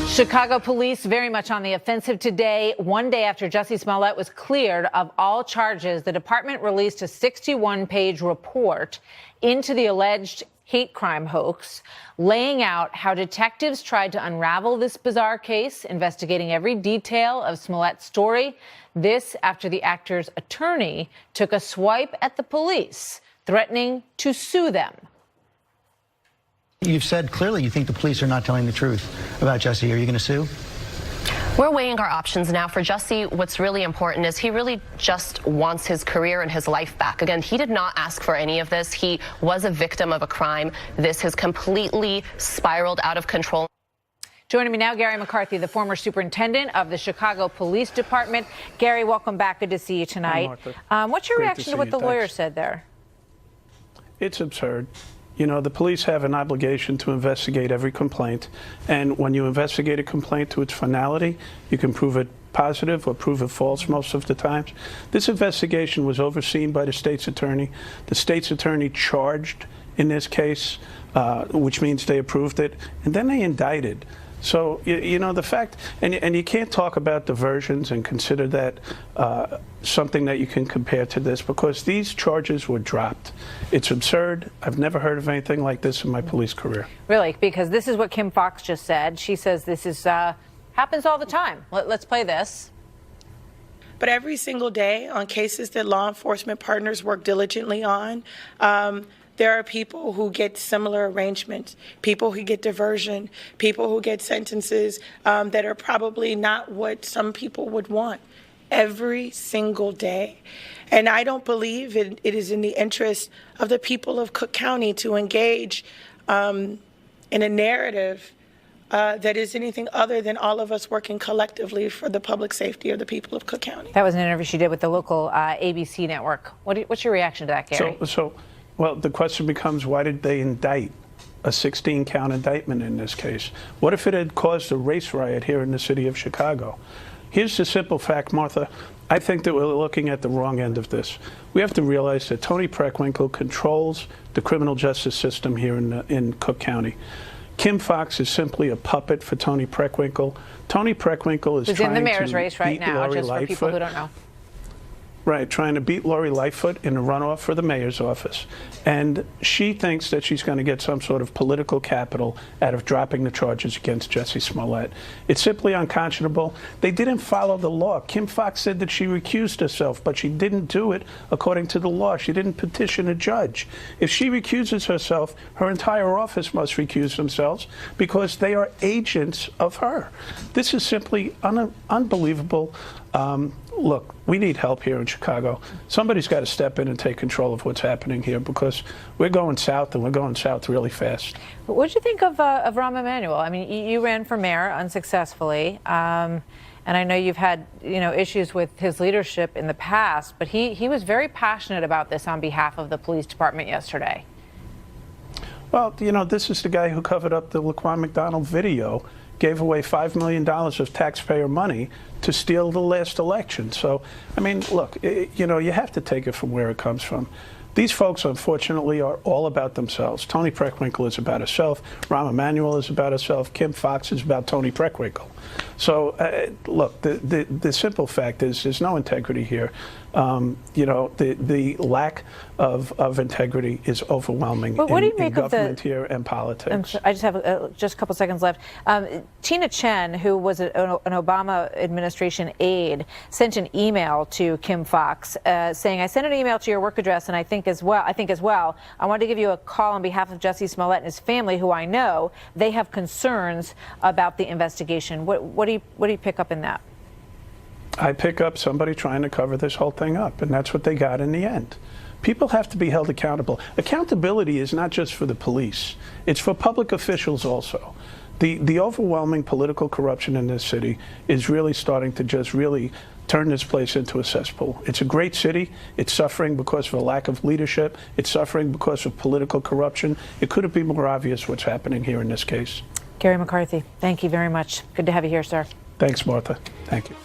Chicago police very much on the offensive today. One day after Jussie Smollett was cleared of all charges, the department released a 61-page report into the alleged hate crime hoax, laying out how detectives tried to unravel this bizarre case, investigating every detail of Smollett's story. This after the actor's attorney took a swipe at the police, threatening to sue them. You've said clearly you think the police are not telling the truth about Jussie. Are you going to sue? We're weighing our options now. For Jussie, what's really important is he really just wants his career and his life back. Again, he did not ask for any of this. He was a victim of a crime. This has completely spiraled out of control. Joining me now, Gary McCarthy, the former superintendent of the Chicago Police Department. Gary, welcome back. Good to see you tonight. What's your reaction to what the lawyer said there? It's absurd. You know, the police have an obligation to investigate every complaint, and when you investigate a complaint to its finality, you can prove it positive or prove it false most of the times. This investigation was overseen by the state's attorney. The state's attorney charged in this case, which means they approved it, and then they indicted. So, you know, the fact, and you can't talk about diversions and consider that something that you can compare to this, because these charges were dropped. It's absurd. I've never heard of anything like this in my police career. Really? Because this is what Kim Foxx just said. She says this is happens all the time. Let's play this. But every single day on cases that law enforcement partners work diligently on, there are people who get similar arrangements, people who get diversion, people who get sentences that are probably not what some people would want every single day. And I don't believe it is in the interest of the people of Cook County to engage in a narrative that is anything other than all of us working collectively for the public safety of the people of Cook County. That was an interview she did with the local ABC network. What's your reaction to that, Gary? Well, the question becomes, why did they indict a 16-count indictment in this case? What if it had caused a race riot here in the city of Chicago? Here's the simple fact, Martha. I think that we're looking at the wrong end of this. We have to realize that Tony Preckwinkle controls the criminal justice system here in Cook County. Kim Foxx is simply a puppet for Tony Preckwinkle. Tony Preckwinkle is trying in the mayor's to race right beat now, Lori just for Lightfoot. people who don't know. Right, trying to beat Lori Lightfoot in the runoff for the mayor's office. And she thinks that she's going to get some sort of political capital out of dropping the charges against Jussie Smollett. It's simply unconscionable. They didn't follow the law. Kim Foxx said that she recused herself, but she didn't do it according to the law. She didn't petition a judge. If she recuses herself, her entire office must recuse themselves because they are agents of her. This is simply unbelievable. Look, we need help here in Chicago. Somebody's got to step in and take control of what's happening here, because we're going south, and we're going south really fast. What did you think of Rahm Emanuel? I mean, you ran for mayor unsuccessfully, and I know you've had issues with his leadership in the past, but he was very passionate about this on behalf of the police department yesterday. Well, this is the guy who covered up the Laquan McDonald video, gave away $5 million of taxpayer money to steal the last election. So, I mean, look, you have to take it from where it comes from. These folks, unfortunately, are all about themselves. Tony Preckwinkle is about herself. Rahm Emanuel is about herself. Kim Foxx is about Tony Preckwinkle. So, look, the simple fact is there's no integrity here. The lack of integrity is overwhelming in government here and politics. I just have just a couple seconds left. Tina Chen, who was an Obama administration aide, sent an email to Kim Foxx saying, "I sent an email to your work address, and I think as well, I wanted to give you a call on behalf of Jussie Smollett and his family, who I know they have concerns about the investigation." What do you pick up in that? I pick up somebody trying to cover this whole thing up, and that's what they got in the end. People have to be held accountable. Accountability is not just for the police. It's for public officials also. The overwhelming political corruption in this city is really starting to just really turn this place into a cesspool. It's a great city. It's suffering because of a lack of leadership. It's suffering because of political corruption. It couldn't be more obvious what's happening here in this case. Gary McCarthy, thank you very much. Good to have you here, sir. Thanks, Martha. Thank you.